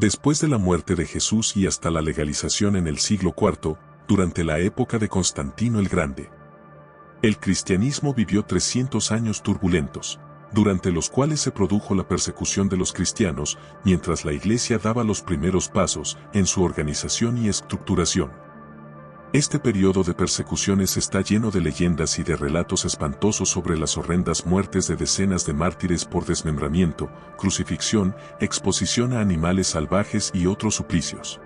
Después de la muerte de Jesús y hasta la legalización en el siglo IV, durante la época de Constantino el Grande, el cristianismo vivió 300 años turbulentos, durante los cuales se produjo la persecución de los cristianos, mientras la Iglesia daba los primeros pasos en su organización y estructuración. Este periodo de persecuciones está lleno de leyendas y de relatos espantosos sobre las horrendas muertes de decenas de mártires por desmembramiento, crucifixión, exposición a animales salvajes y otros suplicios.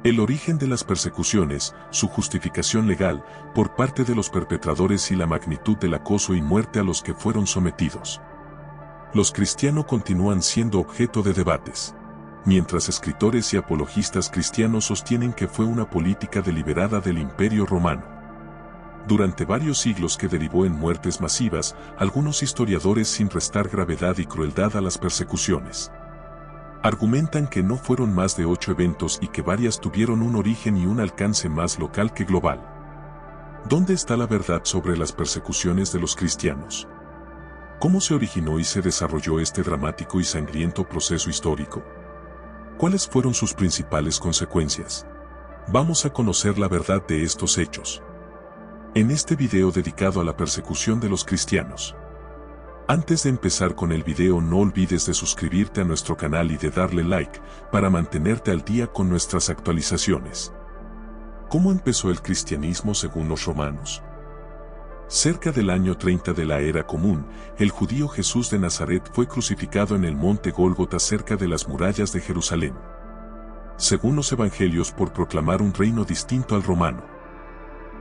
El origen de las persecuciones, su justificación legal, por parte de los perpetradores y la magnitud del acoso y muerte a los que fueron sometidos. Los cristianos continúan siendo objeto de debates, mientras escritores y apologistas cristianos sostienen que fue una política deliberada del Imperio Romano. Durante varios siglos que derivó en muertes masivas, algunos historiadores, sin restar gravedad y crueldad a las persecuciones, argumentan que no fueron más de 8 eventos y que varias tuvieron un origen y un alcance más local que global. ¿Dónde está la verdad sobre las persecuciones de los cristianos? ¿Cómo se originó y se desarrolló este dramático y sangriento proceso histórico? ¿Cuáles fueron sus principales consecuencias? Vamos a conocer la verdad de estos hechos en este video dedicado a la persecución de los cristianos. Antes de empezar con el video, no olvides de suscribirte a nuestro canal y de darle like para mantenerte al día con nuestras actualizaciones. ¿Cómo empezó el cristianismo según los romanos? Cerca del año 30 de la era común, el judío Jesús de Nazaret fue crucificado en el monte Gólgota cerca de las murallas de Jerusalén, según los evangelios, por proclamar un reino distinto al romano.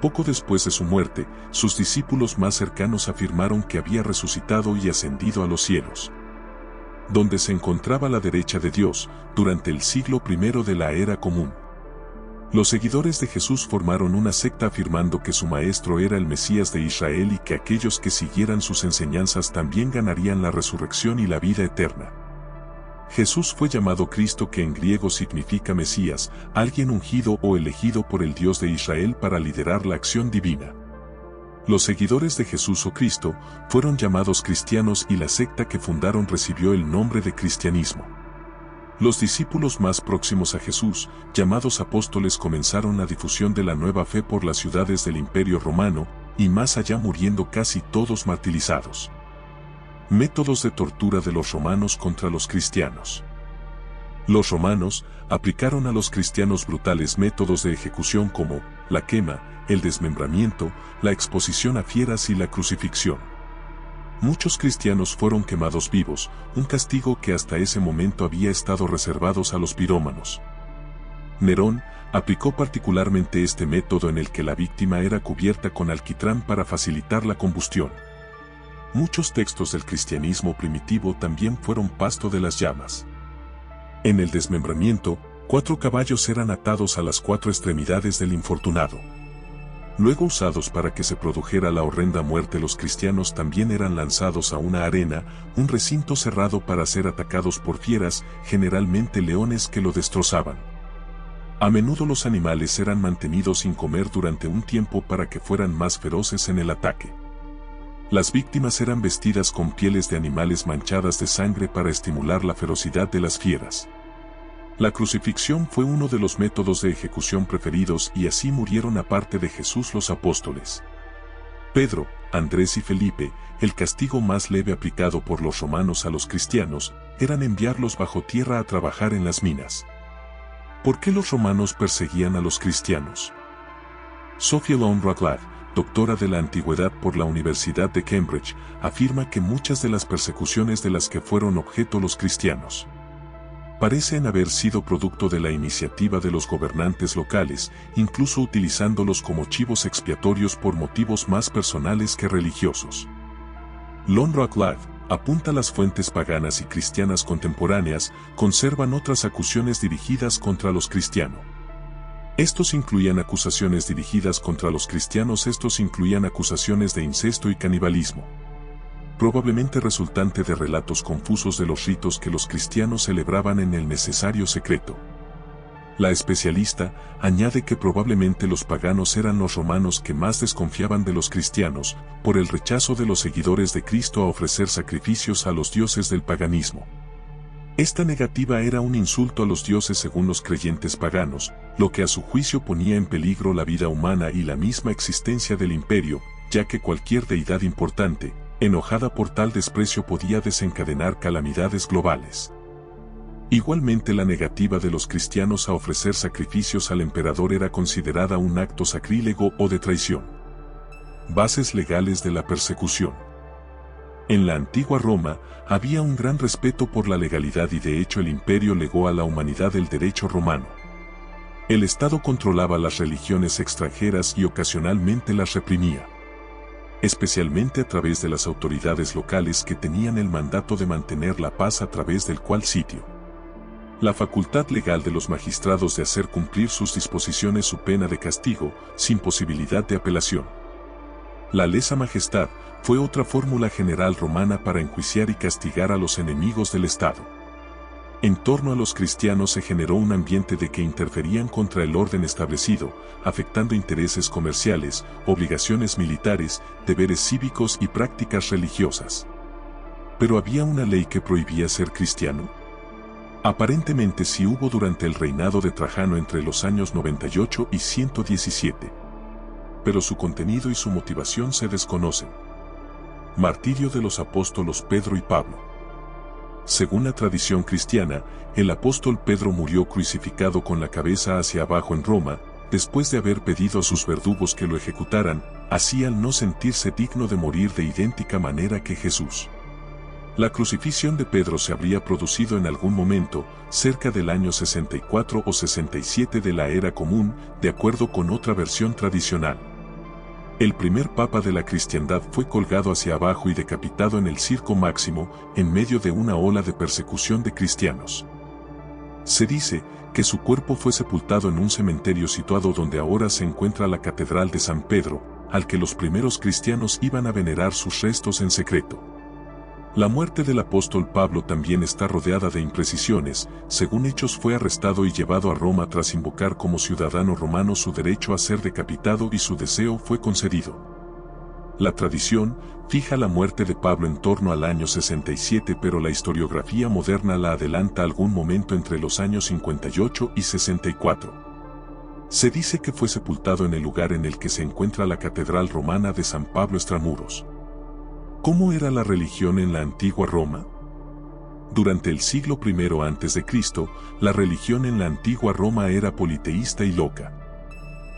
Poco después de su muerte, sus discípulos más cercanos afirmaron que había resucitado y ascendido a los cielos, donde se encontraba a la derecha de Dios, durante el siglo I de la era común. Los seguidores de Jesús formaron una secta afirmando que su maestro era el Mesías de Israel y que aquellos que siguieran sus enseñanzas también ganarían la resurrección y la vida eterna. Jesús fue llamado Cristo, que en griego significa Mesías, alguien ungido o elegido por el Dios de Israel para liderar la acción divina. Los seguidores de Jesús o Cristo fueron llamados cristianos y la secta que fundaron recibió el nombre de cristianismo. Los discípulos más próximos a Jesús, llamados apóstoles, comenzaron la difusión de la nueva fe por las ciudades del Imperio Romano, y más allá, muriendo casi todos martirizados. Métodos de tortura de los romanos contra los cristianos. Los romanos aplicaron a los cristianos brutales métodos de ejecución como la quema, el desmembramiento, la exposición a fieras y la crucifixión. Muchos cristianos fueron quemados vivos, un castigo que hasta ese momento había estado reservado a los pirómanos. Nerón aplicó particularmente este método, en el que la víctima era cubierta con alquitrán para facilitar la combustión. Muchos textos del cristianismo primitivo también fueron pasto de las llamas. En el desmembramiento, 4 caballos eran atados a las 4 extremidades del infortunado. Luego, usados para que se produjera la horrenda muerte, los cristianos también eran lanzados a una arena, un recinto cerrado, para ser atacados por fieras, generalmente leones, que lo destrozaban. A menudo los animales eran mantenidos sin comer durante un tiempo para que fueran más feroces en el ataque. Las víctimas eran vestidas con pieles de animales manchadas de sangre para estimular la ferocidad de las fieras. La crucifixión fue uno de los métodos de ejecución preferidos, y así murieron aparte de Jesús los apóstoles Pedro, Andrés y Felipe. El castigo más leve aplicado por los romanos a los cristianos eran enviarlos bajo tierra a trabajar en las minas. ¿Por qué los romanos perseguían a los cristianos? Sophia Lown-Rutledge, doctora de la antigüedad por la Universidad de Cambridge, afirma que muchas de las persecuciones de las que fueron objeto los cristianos parecen haber sido producto de la iniciativa de los gobernantes locales, incluso utilizándolos como chivos expiatorios por motivos más personales que religiosos. Lown-Rutledge apunta: las fuentes paganas y cristianas contemporáneas conservan otras acusaciones dirigidas contra los cristianos. Estos incluían acusaciones dirigidas contra los cristianos. Estos incluían acusaciones de incesto y canibalismo, probablemente resultante de relatos confusos de los ritos que los cristianos celebraban en el necesario secreto. La especialista añade que probablemente los paganos eran los romanos que más desconfiaban de los cristianos, por el rechazo de los seguidores de Cristo a ofrecer sacrificios a los dioses del paganismo. Esta negativa era un insulto a los dioses según los creyentes paganos, lo que a su juicio ponía en peligro la vida humana y la misma existencia del imperio, ya que cualquier deidad importante, enojada por tal desprecio podía desencadenar calamidades globales. Igualmente la negativa de los cristianos a ofrecer sacrificios al emperador era considerada un acto sacrílego o de traición. Bases legales de la persecución. En la antigua Roma, había un gran respeto por la legalidad y de hecho el imperio legó a la humanidad el derecho romano. El Estado controlaba las religiones extranjeras y ocasionalmente las reprimía, especialmente a través de las autoridades locales que tenían el mandato de mantener la paz a través del cual sitio. La facultad legal de los magistrados de hacer cumplir sus disposiciones su pena de castigo, sin posibilidad de apelación. La lesa majestad fue otra fórmula general romana para enjuiciar y castigar a los enemigos del Estado. En torno a los cristianos se generó un ambiente de que interferían contra el orden establecido, afectando intereses comerciales, obligaciones militares, deberes cívicos y prácticas religiosas. ¿Pero había una ley que prohibía ser cristiano? Aparentemente sí hubo durante el reinado de Trajano entre los años 98 y 117. Pero su contenido y su motivación se desconocen. Martirio de los apóstolos Pedro y Pablo. Según la tradición cristiana, el apóstol Pedro murió crucificado con la cabeza hacia abajo en Roma, después de haber pedido a sus verdugos que lo ejecutaran, así al no sentirse digno de morir de idéntica manera que Jesús. La crucifixión de Pedro se habría producido en algún momento, cerca del año 64 o 67 de la era común, de acuerdo con otra versión tradicional. El primer papa de la cristiandad fue colgado hacia abajo y decapitado en el Circo Máximo, en medio de una ola de persecución de cristianos. Se dice que su cuerpo fue sepultado en un cementerio situado donde ahora se encuentra la Catedral de San Pedro, al que los primeros cristianos iban a venerar sus restos en secreto. La muerte del apóstol Pablo también está rodeada de imprecisiones. Según Hechos fue arrestado y llevado a Roma tras invocar como ciudadano romano su derecho a ser decapitado y su deseo fue concedido. La tradición fija la muerte de Pablo en torno al año 67, pero la historiografía moderna la adelanta a algún momento entre los años 58 y 64. Se dice que fue sepultado en el lugar en el que se encuentra la Catedral Romana de San Pablo Extramuros. ¿Cómo era la religión en la antigua Roma? Durante el siglo I a.C., la religión en la antigua Roma era politeísta y loca.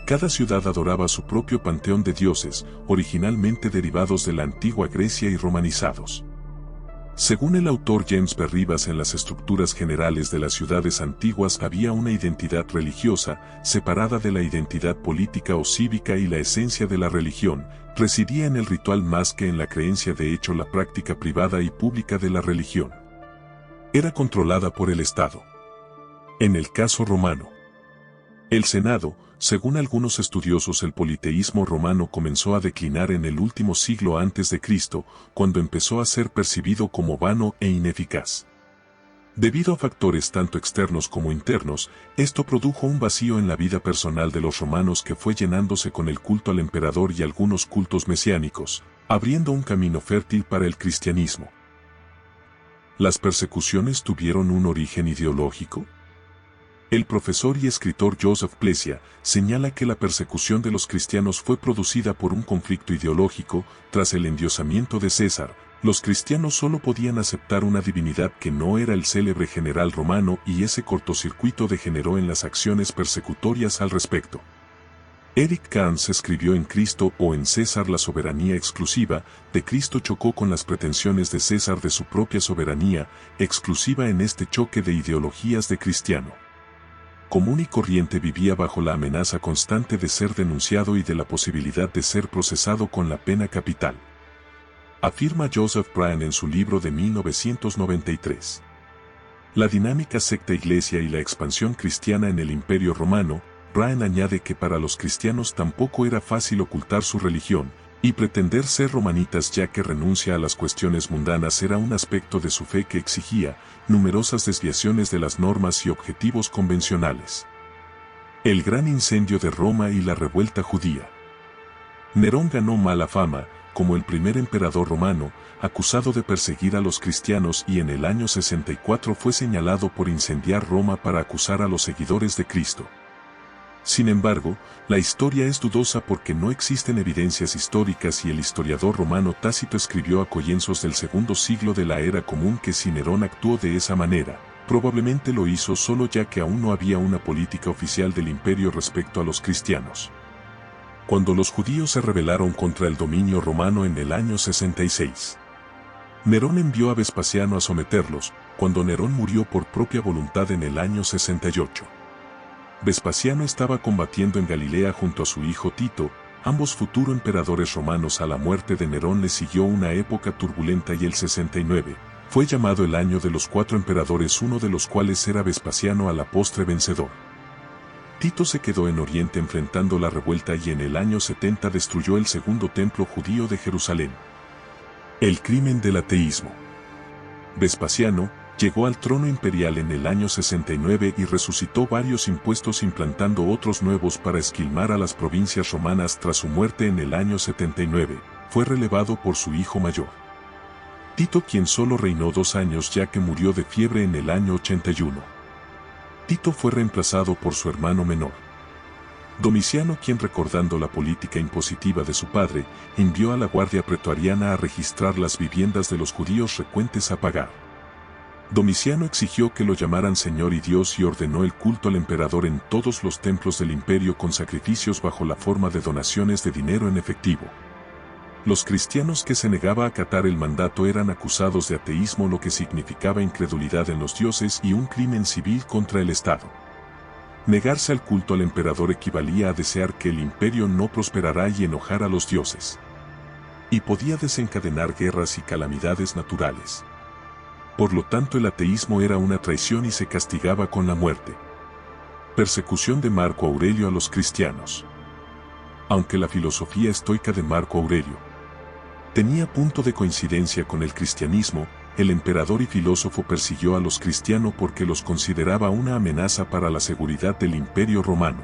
Cada ciudad adoraba su propio panteón de dioses, originalmente derivados de la antigua Grecia y romanizados. Según el autor James B. Rivas, en las estructuras generales de las ciudades antiguas había una identidad religiosa, separada de la identidad política o cívica, y la esencia de la religión residía en el ritual más que en la creencia. De hecho, la práctica privada y pública de la religión era controlada por el Estado. En el caso romano, el Senado, según algunos estudiosos, el politeísmo romano comenzó a declinar en el último siglo antes de Cristo, cuando empezó a ser percibido como vano e ineficaz. Debido a factores tanto externos como internos, esto produjo un vacío en la vida personal de los romanos que fue llenándose con el culto al emperador y algunos cultos mesiánicos, abriendo un camino fértil para el cristianismo. ¿Las persecuciones tuvieron un origen ideológico? El profesor y escritor Joseph Plesia señala que la persecución de los cristianos fue producida por un conflicto ideológico. Tras el endiosamiento de César, los cristianos solo podían aceptar una divinidad que no era el célebre general romano, y ese cortocircuito degeneró en las acciones persecutorias al respecto. Eric Carnes escribió en Cristo o en César la soberanía exclusiva de Cristo chocó con las pretensiones de César de su propia soberanía exclusiva. En este choque de ideologías de cristiano común y corriente vivía bajo la amenaza constante de ser denunciado y de la posibilidad de ser procesado con la pena capital. Afirma Joseph Bryan en su libro de 1993. La dinámica secta-iglesia y la expansión cristiana en el Imperio Romano. Bryan añade que para los cristianos tampoco era fácil ocultar su religión y pretender ser romanitas, ya que renuncia a las cuestiones mundanas era un aspecto de su fe que exigía numerosas desviaciones de las normas y objetivos convencionales. El gran incendio de Roma y la revuelta judía. Nerón ganó mala fama, como el primer emperador romano, acusado de perseguir a los cristianos y en el año 64 fue señalado por incendiar Roma para acusar a los seguidores de Cristo. Sin embargo, la historia es dudosa porque no existen evidencias históricas y el historiador romano Tácito escribió a comienzos del segundo siglo de la era común que si Nerón actuó de esa manera, probablemente lo hizo solo ya que aún no había una política oficial del imperio respecto a los cristianos. Cuando los judíos se rebelaron contra el dominio romano en el año 66, Nerón envió a Vespasiano a someterlos, cuando Nerón murió por propia voluntad en el año 68. Vespasiano estaba combatiendo en Galilea junto a su hijo Tito, ambos futuros emperadores romanos. A la muerte de Nerón le siguió una época turbulenta y el 69 fue llamado el año de los 4 emperadores, uno de los cuales era Vespasiano a la postre vencedor. Tito se quedó en Oriente enfrentando la revuelta y en el año 70 destruyó el segundo templo judío de Jerusalén. El crimen del ateísmo. Vespasiano llegó al trono imperial en el año 69 y resucitó varios impuestos implantando otros nuevos para esquilmar a las provincias romanas. Tras su muerte en el año 79, fue relevado por su hijo mayor, Tito, quien solo reinó 2 años ya que murió de fiebre en el año 81. Tito fue reemplazado por su hermano menor, Domiciano, quien recordando la política impositiva de su padre, envió a la guardia pretoriana a registrar las viviendas de los judíos recuentes a pagar. Domiciano exigió que lo llamaran Señor y Dios y ordenó el culto al emperador en todos los templos del imperio con sacrificios bajo la forma de donaciones de dinero en efectivo. Los cristianos que se negaban a acatar el mandato eran acusados de ateísmo, lo que significaba incredulidad en los dioses y un crimen civil contra el Estado. Negarse al culto al emperador equivalía a desear que el imperio no prosperara y enojar a los dioses. Y podía desencadenar guerras y calamidades naturales. Por lo tanto, el ateísmo era una traición y se castigaba con la muerte. Persecución de Marco Aurelio a los cristianos. Aunque la filosofía estoica de Marco Aurelio tenía punto de coincidencia con el cristianismo, el emperador y filósofo persiguió a los cristianos porque los consideraba una amenaza para la seguridad del imperio romano.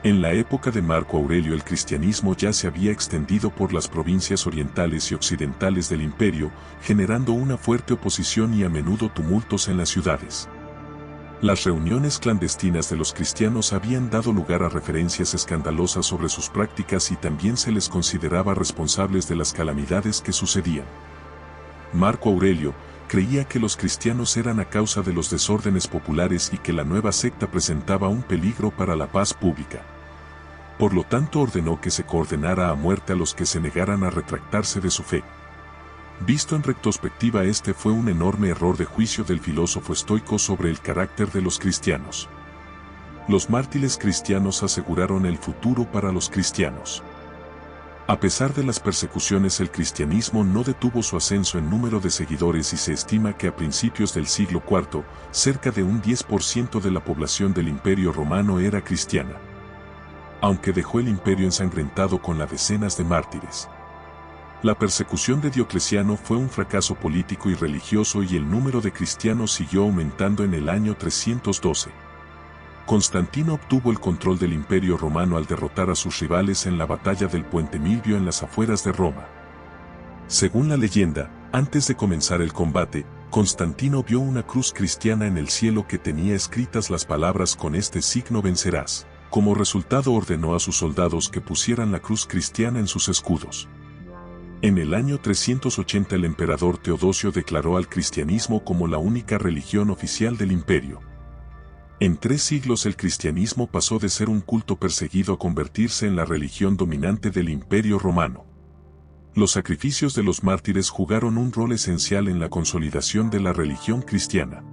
En la época de Marco Aurelio el cristianismo ya se había extendido por las provincias orientales y occidentales del imperio, generando una fuerte oposición y a menudo tumultos en las ciudades. Las reuniones clandestinas de los cristianos habían dado lugar a referencias escandalosas sobre sus prácticas y también se les consideraba responsables de las calamidades que sucedían. Marco Aurelio creía que los cristianos eran a causa de los desórdenes populares y que la nueva secta presentaba un peligro para la paz pública. Por lo tanto ordenó que se condenara a muerte a los que se negaran a retractarse de su fe. Visto en retrospectiva, este fue un enorme error de juicio del filósofo estoico sobre el carácter de los cristianos. Los mártires cristianos aseguraron el futuro para los cristianos. A pesar de las persecuciones, el cristianismo no detuvo su ascenso en número de seguidores y se estima que a principios del siglo IV, cerca de un 10% de la población del Imperio Romano era cristiana. Aunque dejó el imperio ensangrentado con las decenas de mártires. La persecución de Diocleciano fue un fracaso político y religioso y el número de cristianos siguió aumentando en el año 312. Constantino obtuvo el control del Imperio Romano al derrotar a sus rivales en la batalla del Puente Milvio en las afueras de Roma. Según la leyenda, antes de comenzar el combate, Constantino vio una cruz cristiana en el cielo que tenía escritas las palabras "con este signo vencerás". Como resultado ordenó a sus soldados que pusieran la cruz cristiana en sus escudos. En el año 380 el emperador Teodosio declaró al cristianismo como la única religión oficial del imperio. En 3 siglos el cristianismo pasó de ser un culto perseguido a convertirse en la religión dominante del Imperio Romano. Los sacrificios de los mártires jugaron un rol esencial en la consolidación de la religión cristiana.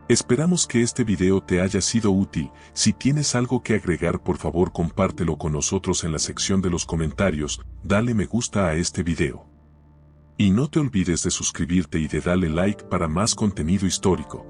Esperamos que este video te haya sido útil. Si tienes algo que agregar, por favor compártelo con nosotros en la sección de los comentarios, dale me gusta a este video. Y no te olvides de suscribirte y de darle like para más contenido histórico.